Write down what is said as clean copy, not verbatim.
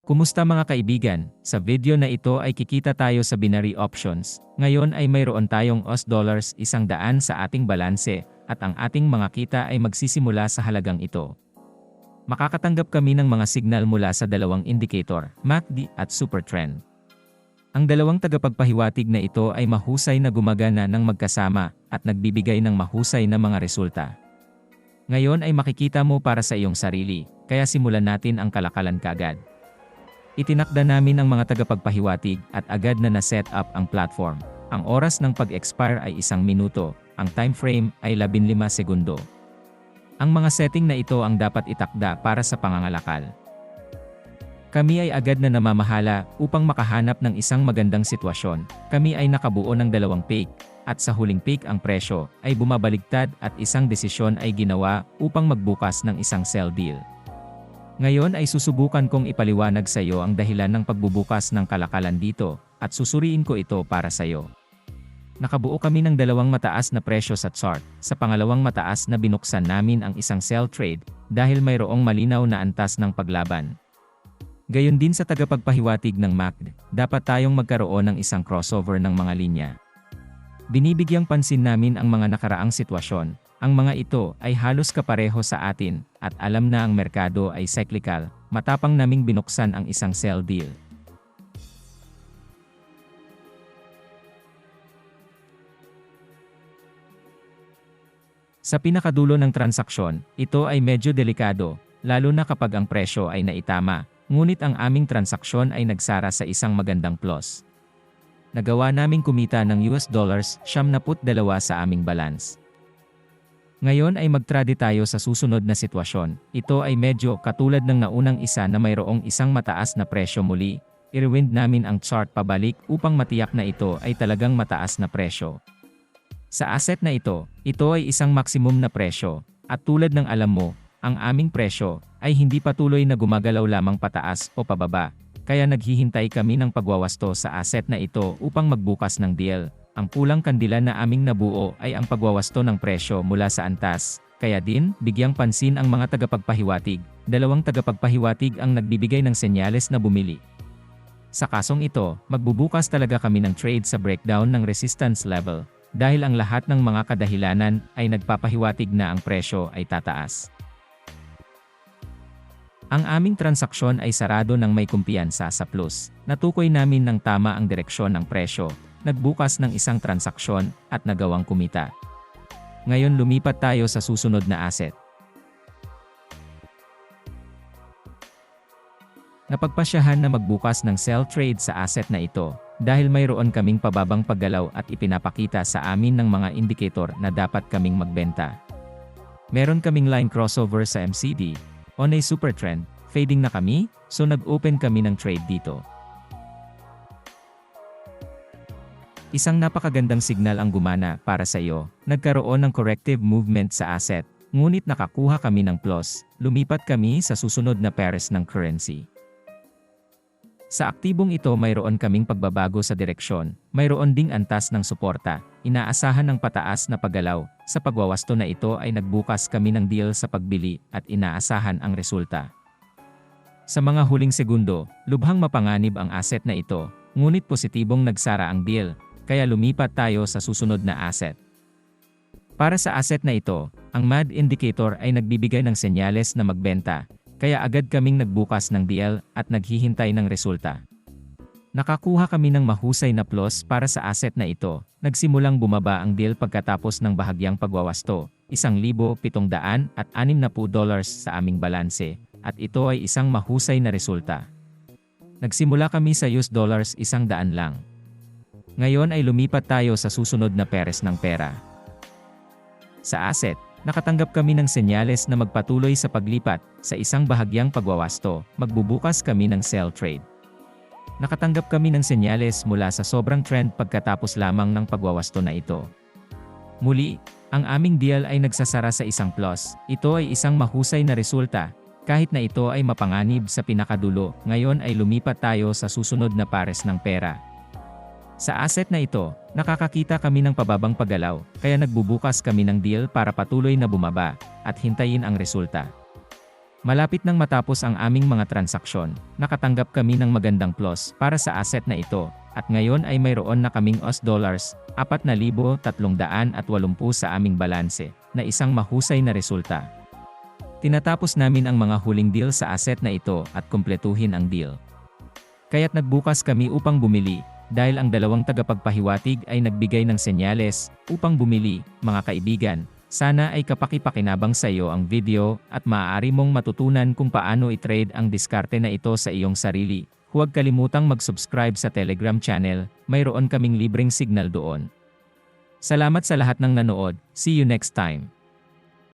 Kumusta mga kaibigan? Sa video na ito ay kikita tayo sa binary options. Ngayon ay mayroon tayong $100 sa ating balanse at ang ating mga kita ay magsisimula sa halagang ito. Makakatanggap kami ng mga signal mula sa dalawang indicator, MACD at Super Trend. Ang dalawang tagapagpahiwatig na ito ay mahusay na gumagana ng magkasama at nagbibigay ng mahusay na mga resulta. Ngayon ay makikita mo para sa iyong sarili, kaya simulan natin ang kalakalan kaagad. Itinakda namin ang mga tagapagpahiwatig at agad na na-set up ang platform. Ang oras ng pag-expire ay 1 minuto, ang time frame ay 15 segundo. Ang mga setting na ito ang dapat itakda para sa pangangalakal. Kami ay agad na namamahala upang makahanap ng isang magandang sitwasyon. Kami ay nakabuo ng 2 peak, at sa huling peak ang presyo ay bumabaligtad at isang desisyon ay ginawa upang magbukas ng isang sell deal. Ngayon ay susubukan kong ipaliwanag sa iyo ang dahilan ng pagbubukas ng kalakalan dito, at susuriin ko ito para sa iyo. Nakabuo kami ng 2 mataas na presyo sa chart. Sa pangalawang mataas na binuksan namin ang isang sell trade, dahil mayroong malinaw na antas ng paglaban. Gayon din sa tagapagpahiwatig ng MACD, dapat tayong magkaroon ng isang crossover ng mga linya. Binibigyang pansin namin ang mga nakaraang sitwasyon. Ang mga ito ay halos kapareho sa atin, at alam na ang merkado ay cyclical, matapang naming binuksan ang isang sell deal. Sa pinakadulo ng transaksyon, ito ay medyo delikado, lalo na kapag ang presyo ay naitama, ngunit ang aming transaksyon ay nagsara sa isang magandang plus. Nagawa naming kumita ng $72 sa aming balance. Ngayon ay magtrade tayo sa susunod na sitwasyon. Ito ay medyo katulad ng naunang isa na mayroong isang mataas na presyo muli. I-rewind namin ang chart pabalik upang matiyak na ito ay talagang mataas na presyo. Sa asset na ito ay isang maximum na presyo. At tulad ng alam mo, ang aming presyo ay hindi patuloy na gumagalaw lamang pataas o pababa. Kaya naghihintay kami ng pagwawasto sa asset na ito upang magbukas ng deal. Ang pulang kandila na aming nabuo ay ang pagwawasto ng presyo mula sa antas. Kaya din, bigyang pansin ang mga tagapagpahiwatig. 2 tagapagpahiwatig ang nagbibigay ng senyales na bumili. Sa kasong ito, magbubukas talaga kami ng trade sa breakdown ng resistance level. Dahil ang lahat ng mga kadahilanan ay nagpapahiwatig na ang presyo ay tataas. Ang aming transaksyon ay sarado ng may kumpiyansa sa plus. Natukoy namin ng tama ang direksyon ng presyo. Nagbukas ng isang transaksyon at nagawang kumita. Ngayon lumipat tayo sa susunod na asset. Napagpasyahan na magbukas ng sell trade sa asset na ito dahil mayroon kaming pababang paggalaw at ipinapakita sa amin ng mga indicator na dapat kaming magbenta. Meron kaming line crossover sa MCD, on a super trend, fading na kami, so nag-open kami ng trade dito. Isang napakagandang signal ang gumana para sa iyo. Nagkaroon ng corrective movement sa asset, ngunit nakakuha kami ng plus. Lumipat kami sa susunod na pairs ng currency. Sa aktibong ito mayroon kaming pagbabago sa direksyon, mayroon ding antas ng suporta, inaasahan ng pataas na paggalaw. Sa pagwawasto na ito ay nagbukas kami ng deal sa pagbili at inaasahan ang resulta. Sa mga huling segundo, lubhang mapanganib ang asset na ito, ngunit positibong nagsara ang deal. Kaya lumipat tayo sa susunod na asset. Para sa asset na ito, ang MAD indicator ay nagbibigay ng senyales na magbenta, kaya agad kaming nagbukas ng deal at naghihintay ng resulta. Nakakuha kami ng mahusay na plus para sa asset na ito. Nagsimulang bumaba ang deal pagkatapos ng bahagyang pagwawasto, $1,760 sa aming balanse, at ito ay isang mahusay na resulta. Nagsimula kami sa $100 lang. Ngayon ay lumipat tayo sa susunod na pairs ng pera. Sa asset, nakatanggap kami ng senyales na magpatuloy sa paglipat. Sa isang bahagyang pagwawasto, magbubukas kami ng sell trade. Nakatanggap kami ng senyales mula sa sobrang trend pagkatapos lamang ng pagwawasto na ito. Muli, ang aming deal ay nagsasara sa isang plus. Ito ay isang mahusay na resulta. Kahit na ito ay mapanganib sa pinakadulo, ngayon ay lumipat tayo sa susunod na pares ng pera. Sa asset na ito, nakakakita kami ng pababang paggalaw, kaya nagbubukas kami ng deal para patuloy na bumaba, at hintayin ang resulta. Malapit nang matapos ang aming mga transaksyon, nakatanggap kami ng magandang plus para sa asset na ito, at ngayon ay mayroon na kaming $4,380 sa aming balanse, na isang mahusay na resulta. Tinatapos namin ang mga huling deal sa asset na ito at kumpletuhin ang deal. Kaya't nagbukas kami upang bumili, dahil ang dalawang tagapagpahiwatig ay nagbigay ng senyales upang bumili. Mga kaibigan, sana ay kapakipakinabang sa iyo ang video at maaari mong matutunan kung paano i-trade ang diskarte na ito sa iyong sarili. Huwag kalimutang mag-subscribe sa Telegram channel, mayroon kaming libreng signal doon. Salamat sa lahat ng nanood, see you next time.